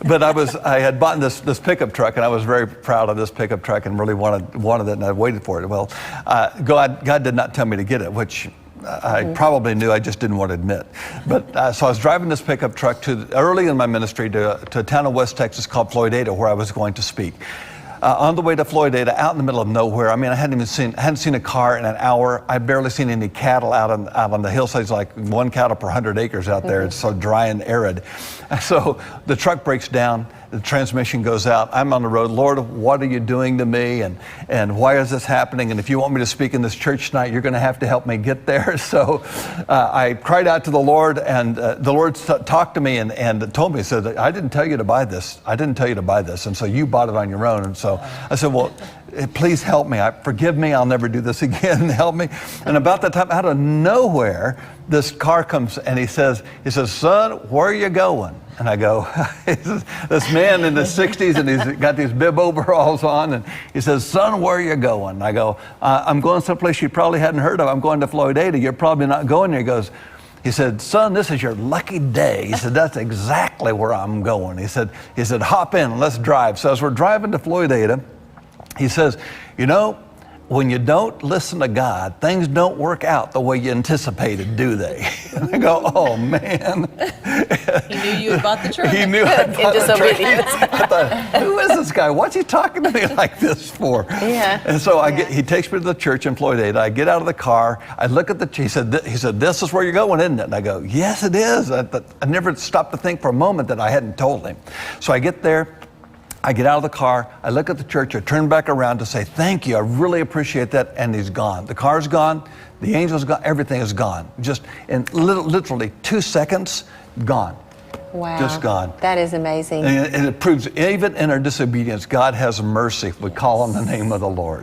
But I had bought this pickup truck, and I was very proud of this pickup truck and really wanted it, and I waited for it. Well, God did not tell me to get it, which I probably knew, I just didn't want to admit. But so I was driving this pickup truck early in my ministry to a town in West Texas called Floydada, where I was going to speak. On the way to Floydada, out in the middle of nowhere. I mean, I hadn't seen a car in an hour. I'd barely seen any cattle out on the hillsides, like one cattle per 100 acres out there. It's so dry and arid. So the truck breaks down. The transmission goes out. I'm on the road. Lord, what are you doing to me? And why is this happening? And if you want me to speak in this church tonight, you're going to have to help me get there. So I cried out to the Lord, and the Lord talked to me and told me, he said, I didn't tell you to buy this. I didn't tell you to buy this. And so you bought it on your own. And so I said, well, please help me. Forgive me. I'll never do this again. Help me. And about that time, out of nowhere, this car comes and he says, son, where are you going? And I go, this man in his 60s, and he's got these bib overalls on, and he says, son, where are you going? And I go, I'm going someplace you probably hadn't heard of. I'm going to Floydada. You're probably not going there. He said, son, this is your lucky day. He said, that's exactly where I'm going. He said, hop in and let's drive. So as we're driving to Floydada, he says, when you don't listen to God, things don't work out the way you anticipated, do they? And I go, oh, man. He knew you had bought the truck. He knew I bought the truck. I thought, who is this guy? What's he talking to me like this for? Yeah. And so he takes me to the church in Floydada. I get out of the car. I look at he said, this is where you're going, isn't it? And I go, yes, it is. I never stopped to think for a moment that I hadn't told him. So I get there. I get out of the car, I look at the church, I turn back around to say, thank you, I really appreciate that, and he's gone. The car's gone, the angel's gone, everything is gone. Just in literally 2 seconds, gone. Wow. Just gone. That is amazing. And it proves, even in our disobedience, God has mercy if we call on the name of the Lord.